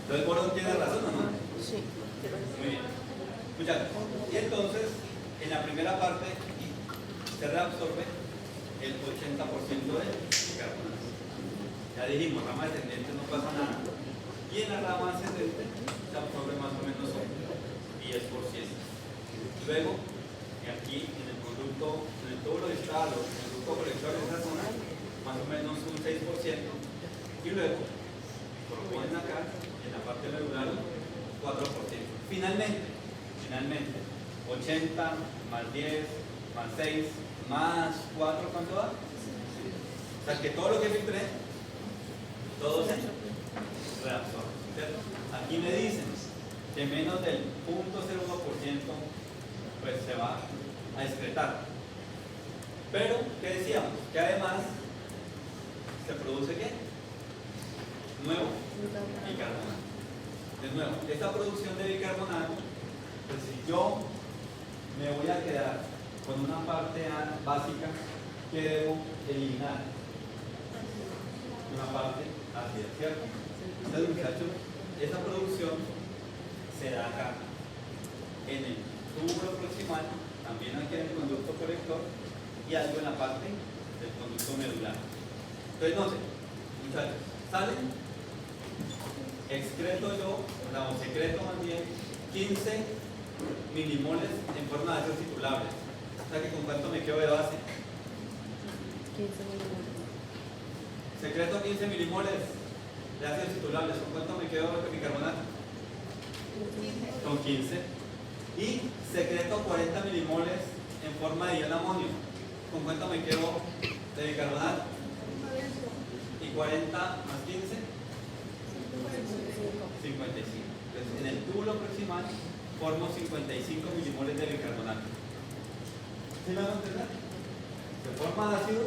Entonces, Gordon tiene razón, ¿o no? Sí. Muy bien. Muchachos, y entonces, en la primera parte se reabsorbe el 80% del bicarbonato. Ya dijimos, rama descendente no pasa nada. Y en la rama ascendente se absorbe más o menos un 10%. Luego, aquí en el conducto, en el túbulo distal o en el conducto colector de esa zona, más o menos un 6%. Y luego, por lo ponen acá, en la parte medular, 4%. Finalmente, 80 más 10 más 6 más 4, ¿cuánto da? O sea que todo lo que filtré, todo se reabsorbe, ¿cierto? Aquí me dicen que menos del 0.01% pues se va a excretar. Pero, ¿qué decíamos? Que además se produce ¿qué? Nuevo bicarbonato. De nuevo, esta producción de bicarbonato, pues si yo me voy a quedar con una parte básica que debo eliminar, una parte ácida, ¿cierto? Entonces, muchachos, esta producción se da acá en el túbulo proximal, también aquí en el conducto colector y algo en la parte del conducto medular. Entonces, no sé, muchachos, salen, excreto yo, o secreto más bien, 15 milimoles en forma de ácidos titulables. O sea que con cuánto me quedo de base. 15 minutos. Secreto 15 milimoles de ácidos titulables. ¿Con cuánto me quedo de bicarbonato? Con 15. Y secreto 40 milimoles en forma de ion amonio. ¿Con cuánto me quedo de bicarbonato? Y 40 más 15, 55. Entonces, en el túbulo proximal formo 55 milimoles de bicarbonato. ¿Sí me van a entender? Se forma ácido,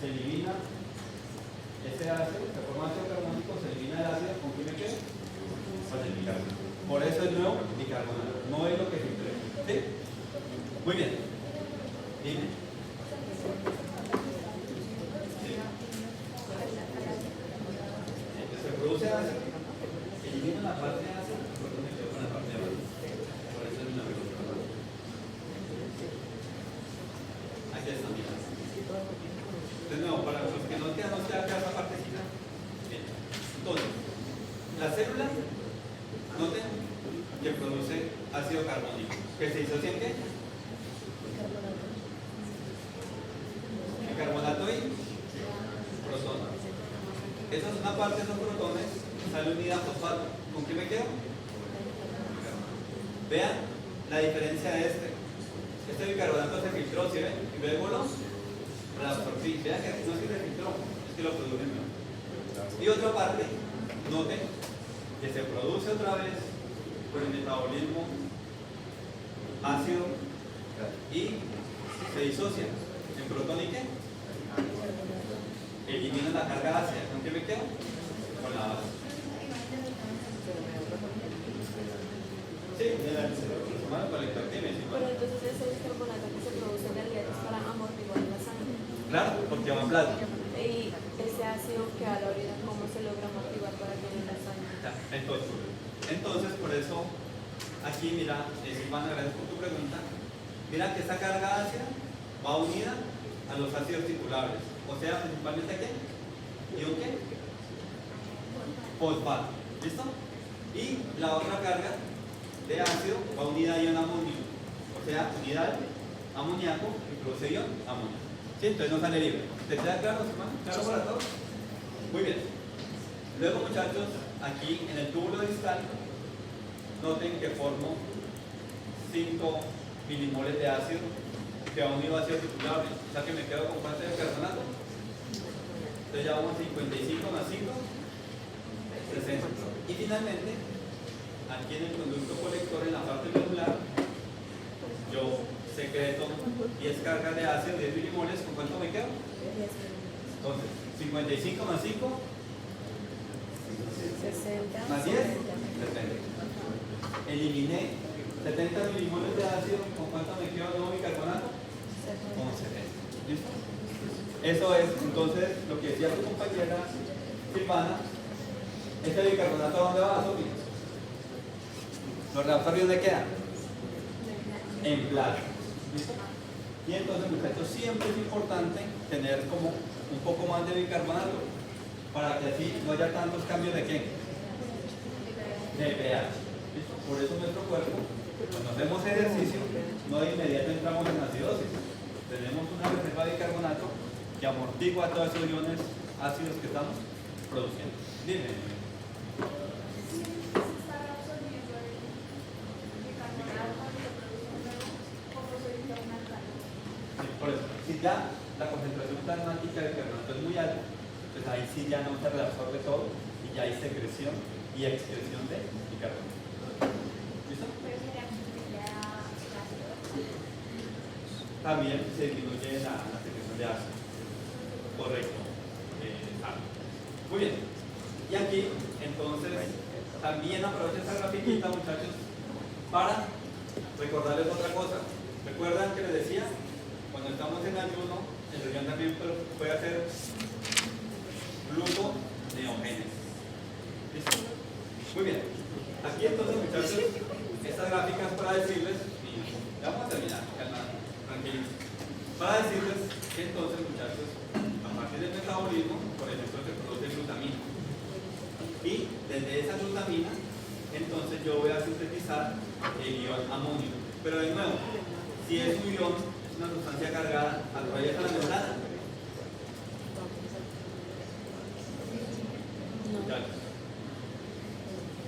se elimina ese ácido, se forma ácido carbónico, se elimina el ácido, ¿con qué me quedo? Con el bicarbonato. Por eso es nuevo bicarbonato, no es lo que filtré. ¿Sí? Muy bien. Dime. Sí. Entonces se produce ácido, elimina la parte ácida, por eso me quedo con la parte de abajo. Por eso es una pregunta. Aquí está, mira. De nuevo, para los que no quedan, no se haga esa partecita. Bien. Entonces, la célula, noten que produce ácido carbónico. ¿Que se disocia en qué? Bicarbonato y protón. Esa es una parte de esos protones, sale unida a fosfato. ¿Con qué me quedo? Vean la diferencia de este. Este bicarbonato se filtró, ¿sí ven? Y luego lo reabsorbí. Vean que no es que se filtró, es que lo produce mejor. Y otra parte, noten que se produce otra vez por el metabolismo ácido y se disocia en protón y qué. Elimino la carga ácida. ¿Con qué me quedo? Con la base. Sí, el colector tiene. Pero entonces ese bicarbonato que se produce en realidad es para amortiguar la sangre. Claro, porque va en plasma. Y ese ácido que a la orina, ¿cómo se logra amortiguar para que no la sangre? Entonces, por eso, aquí mira, Silvana, gracias por tu pregunta. Mira que esta carga ácida va unida a los ácidos circulares. O sea, principalmente ¿qué? ¿Ion qué? Fosfato. ¿Listo? Y la otra carga de ácido va unida a ion amonio. O sea, unidad amoníaco y produce ion amonio. ¿Sí? Entonces no sale libre. ¿Te queda claro, Silvana? ¿Claro para todos? Muy bien. Luego, muchachos, aquí en el túbulo distal, noten que formo 5 milimoles de ácido que va unido a ácido circular. O sea que me quedo con cuánto de bicarbonato. Entonces ya vamos 55 más 5, 60. Y finalmente, aquí en el conducto colector, en la parte medular, yo secreto 10 cargas de ácido, 10 milimoles. ¿Con cuánto me quedo? Entonces, 55 más 5, 60. más 10, 70. Eliminé 70 milimoles de ácido. ¿Con cuánto me quedo de nuevo bicarbonato? Con 70. ¿Listo? Eso es, entonces, lo que decía tu compañera Silvana. ¿Este bicarbonato dónde va a subir? ¿Los reabsorbios dónde quedan? En plasma. ¿Listo? Y entonces, muchachos, siempre es importante tener como un poco más de bicarbonato para que así no haya tantos cambios de qué? De pH. ¿Listo? Por eso nuestro cuerpo, cuando hacemos ejercicio, no de inmediato entramos en acidosis. Tenemos una reserva de bicarbonato que amortigua todos esos iones ácidos que estamos produciendo. Dime. Si se está absorbiendo el bicarbonato y se produce un nuevo, ¿cómo se evita un alcalino? Sí, por eso, si ya la concentración plasmática de bicarbonato es muy alta, pues ahí sí ya no se reabsorbe todo y ya hay secreción y excreción de bicarbonato. ¿Listo? Pero sería comparable a ácido. También se disminuye la secreción de ácido. Correcto. Muy bien. Y aquí, entonces, también aprovecho esta grafiquita, muchachos, para recordarles otra cosa. ¿Recuerdan que les decía? Cuando estamos en ayuno, el riñón también puede hacer gluconeogénesis. ¿Listo? Muy bien. Aquí entonces, muchachos, estas gráficas para decirles, y ya vamos a terminar, calma, tranquilos. Para decirles que entonces, muchachos, a partir del metabolismo, por ejemplo, se produce glutamina. Y desde esa glutamina, entonces yo voy a sintetizar el ion amonio. Pero de nuevo, si es un ion, es una sustancia cargada, atraviesa la membrana. Muchachos.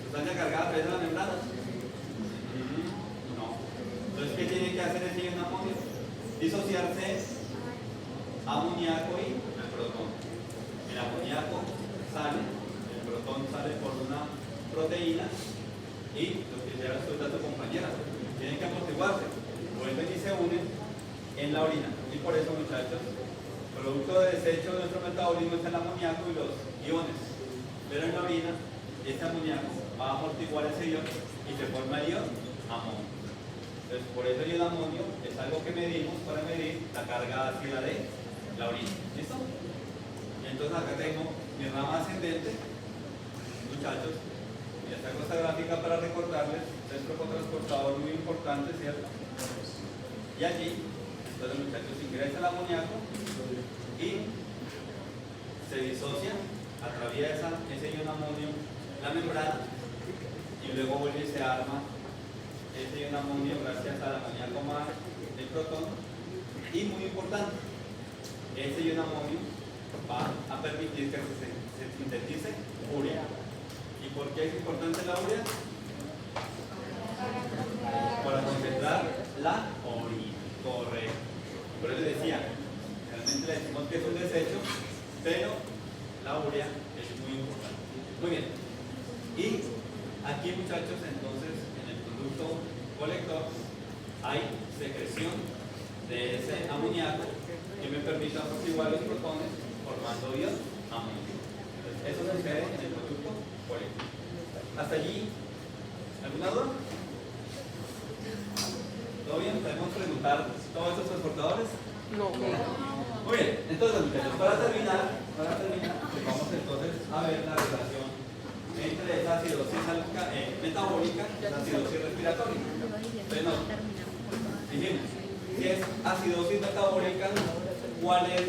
¿Sustancia cargada atraviesa la membrana? No. Entonces, ¿qué tiene que hacer el ion amonio? Disociarse amoníaco y el protón. El amoníaco sale, el protón sale por una proteína y lo que ya resulta tu compañera. Tienen que amortiguarse, vuelven y se unen en la orina. Y por eso, muchachos, producto de desecho de nuestro metabolismo es el amoníaco y los iones. Pero en la orina, este amoníaco va a amortiguar ese ion y se forma el ion amonio. Entonces, por eso el ion amonio es algo que medimos para medir la carga ácida de la orina. ¿Listo? Y entonces acá tengo mi rama ascendente, muchachos, y les hago esta gráfica para recordarles nuestro cotransportador muy importante, ¿cierto? Y allí, entonces, muchachos, ingresa el amoníaco y se disocia, atraviesa ese ion amonio la membrana y luego vuelve y se arma ese ion amonio gracias al amoníaco más el protón. Y muy importante, ese ion amonio va a permitir que se sintetice urea. ¿Y por qué es importante la urea? Para concentrar la orina. Correcto. Por eso les decía, realmente le decimos que es un desecho, pero la urea es muy importante. Muy bien. Y aquí, muchachos, entonces, en el conducto colector, hay secreción de ese amoníaco que me permite amortiguar los protones formando ion amonio. Eso sucede en el producto polémico. ¿Hasta allí alguna duda? ¿Todo bien? ¿Podemos preguntar todos estos transportadores? No. Muy bien, entonces muchachos, para terminar, vamos entonces a ver la relación entre esa acidosis metabólica y la acidosis respiratoria. Entonces, no, dijimos, si es acidosis metabólica, ¿cuál es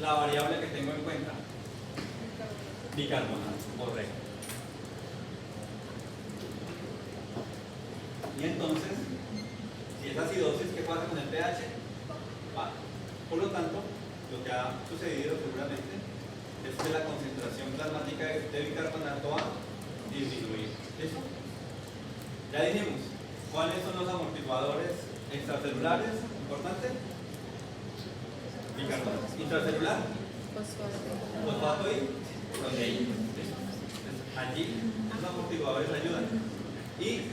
la variable que tengo en cuenta? Bicarbonato o REC. Y entonces, si es acidosis, ¿qué pasa con el pH? Baja. Por lo tanto, lo que ha sucedido seguramente es que la concentración plasmática de bicarbonato va a disminuir. ¿Listo? Ya dijimos, ¿cuáles son los amortiguadores extracelulares? ¿Importante? Bicarbonato. Intracelular, fosfato y proteína. ¿Listo? Entonces, allí los amortiguadores ayudan. Y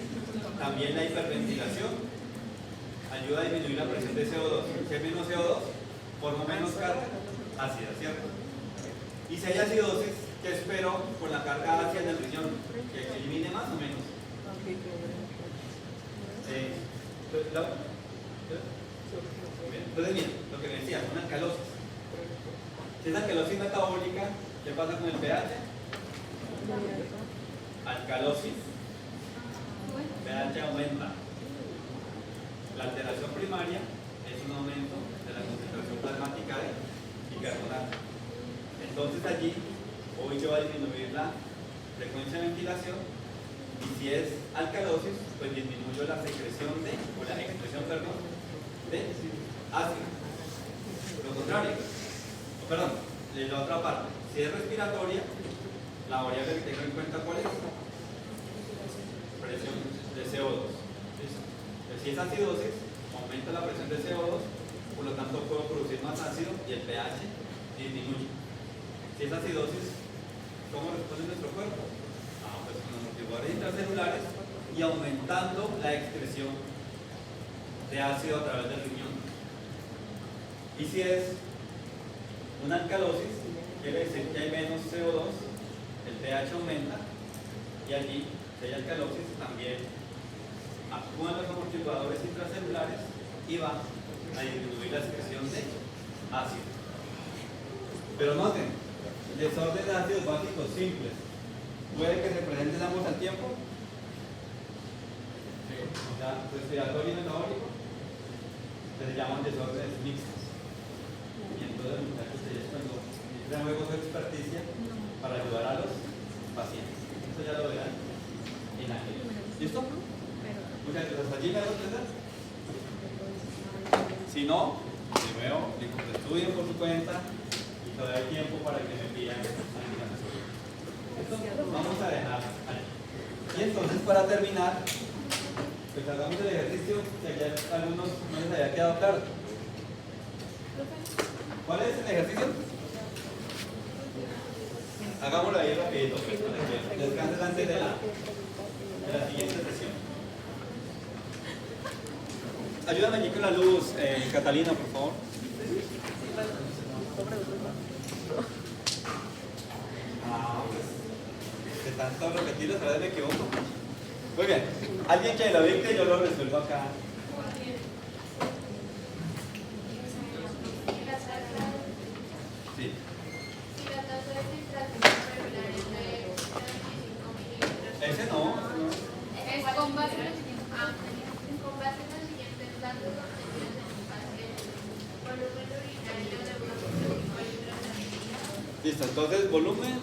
también la hiperventilación ayuda a disminuir la presión de CO2. Si hay menos CO2, formo menos carga ácida, ¿cierto? Y si hay acidosis, ¿qué espero con la carga ácida en el riñón? ¿Que se elimine más o menos? Entonces, miren, lo que me decía, una alcalosis. Si es alcalosis metabólica, ¿qué pasa con el pH? Alcalosis, pH aumenta. La alteración primaria es un aumento de la concentración plasmática de bicarbonato. Entonces allí hoy yo voy a disminuir la frecuencia de ventilación y si es alcalosis, pues disminuyo la secreción o la excreción, perdón, de ácido. Lo contrario, de la otra parte, si es respiratoria, la variable que tengo en cuenta, ¿cuál es? Presión de CO2. Si es acidosis, aumenta la presión de CO2, por lo tanto puedo producir más ácido y el pH disminuye. Si es acidosis, ¿cómo responde nuestro cuerpo? Pues con amortiguadores intracelulares y aumentando la excreción de ácido a través del riñón. Y si es una alcalosis, quiere decir que hay menos CO2, el pH aumenta y allí, si hay alcalosis, también actúan los amortiguadores intracelulares y va a disminuir la excreción de ácido. Pero noten, desorden de ácidos básicos simples. ¿Puede que se presenten ambos al tiempo? Sí. O sea, respiratorio y metabólico se llaman desórdenes mixtos. Y entonces, muchachos, es cuando necesitan luego su experticia para ayudar a los pacientes. Eso ya lo verán en la clase. ¿Listo? Muchachos, ¿hasta allí me hago entender? Si no, de nuevo, digo que estudien por su cuenta y todavía hay tiempo para que me pidan alineación. Esto vamos a dejar ahí. Y entonces, para terminar, pues hagamos el ejercicio que ya a algunos no les había quedado claro. ¿Cuál es el ejercicio? Hagámoslo ahí rapidito, pues, para que descanses antes de la siguiente sesión. Ayúdame allí con la luz, Catalina, por favor. Pues, de tanto repetirlo, a veces me equivoco. Muy bien. Alguien que lo dicte, yo lo resuelvo acá. Sí. Si la tasa de filtración regular es de 25 mililitros. Ese no. Es con base en los siguientes datos obtenidos en un paciente. Volumen urinario de 1.5 litros al día. Listo, entonces volumen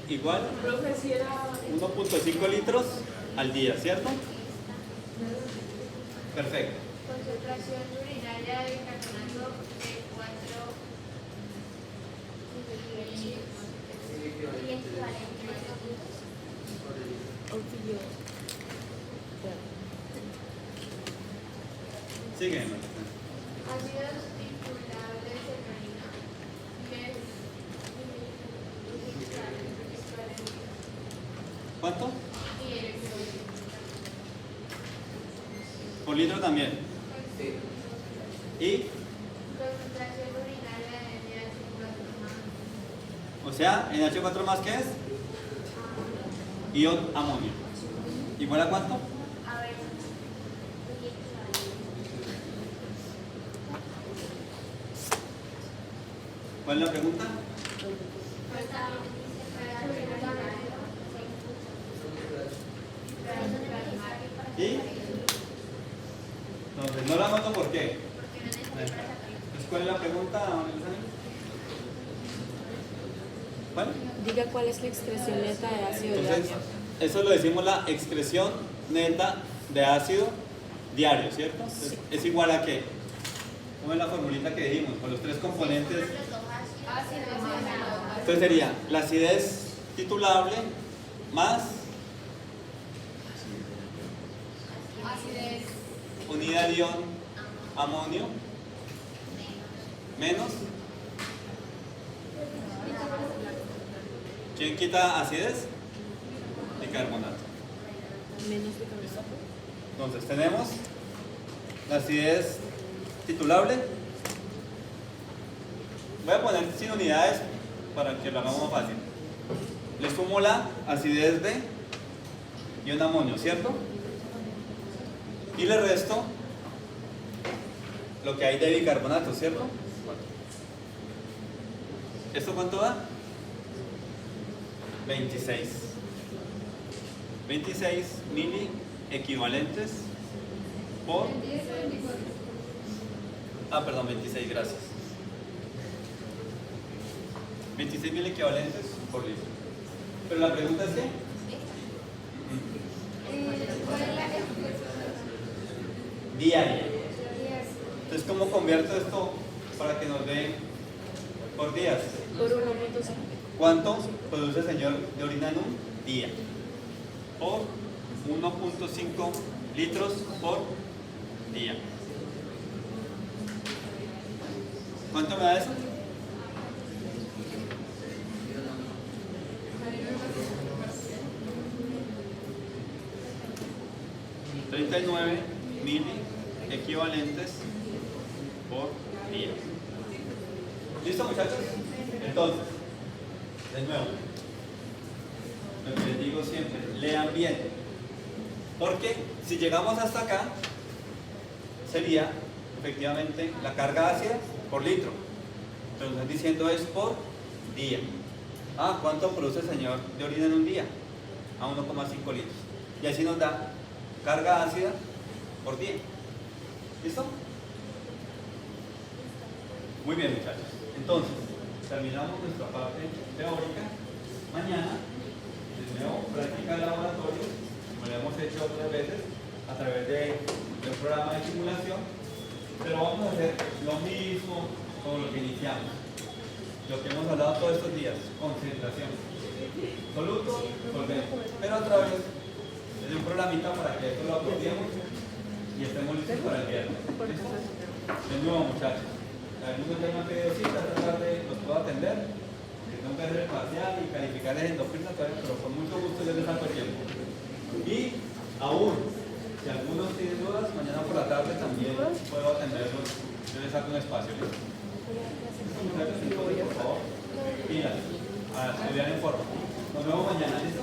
igual 1.5 litros al día, ¿cierto? Perfecto. Concentración urinaria de bicarbonato de 4 y equivalente. Sigue. Ácidos insulables de clorina 10 ¿Cuánto? y el Por litro también. con Y, Concentración urinaria de NH4 más. o sea, NH4 más, ¿qué es? Ion amonio. ¿Igual a cuánto? A ver. ¿Cuál es la pregunta? ¿Y? Entonces, no la anoto, ¿por qué? Entonces, ¿cuál es la pregunta? ¿Cuál? Diga cuál es la excreción neta de ácido Entonces, diario. eso lo decimos la excreción neta de ácido diario, ¿cierto? Entonces, ¿es igual a qué? ¿Cómo es la formulita que dijimos? Con los tres componentes. Entonces sería la acidez titulable más unidad de ion amonio menos. ¿Quién quita acidez? Bicarbonato. Menos bicarbonato. Entonces tenemos la acidez titulable. Voy a poner sin unidades para que lo hagamos más fácil. Le sumo la acidez de ion amonio, ¿cierto? Y le resto lo que hay de bicarbonato, ¿cierto? ¿Esto cuánto da? 26. 26 mili equivalentes por... perdón, 26, gracias. 26 mil equivalentes por litro. Pero la pregunta es ¿qué? Diaria. Entonces, ¿cómo convierto esto para que nos dé por días? Por 1.5. ¿Cuánto produce el señor de orina en un día? Por 1.5 litros por día. ¿Cuánto me da eso? $39 mili equivalentes por día. ¿Listo, muchachos? Entonces, de nuevo, lo que les digo siempre, lean bien. Porque si llegamos hasta acá, sería efectivamente la carga ácida por litro. Pero lo que están diciendo es por día. ¿Cuánto produce el señor de orina en un día? A 1,5 litros. Y así nos da carga ácida por día. ¿Listo? Muy bien, muchachos. Entonces, terminamos nuestra parte teórica. Mañana, de nuevo, práctica de laboratorio, como lo hemos hecho otras veces, a través del programa de simulación. Pero vamos a hacer lo mismo con lo que iniciamos. Lo que hemos hablado todos estos días, concentración. Soluto, solvente. Pero otra vez, desde un programita para que esto lo apropiemos y estemos listos para el viernes. ¿Listo? De nuevo, muchachos. Algunos ya me han pedido cita, esta tarde los puedo atender. Que tengo que hacer el parcial y calificar el endocrina, pero con mucho gusto yo les saco el tiempo. Y aún, si algunos tienen dudas, mañana por la tarde también puedo atenderlos. Yo les saco un espacio. ¿Listo? Muchachos, por favor, pilas, a estudiar en forma. Nos vemos mañana, ¿listo?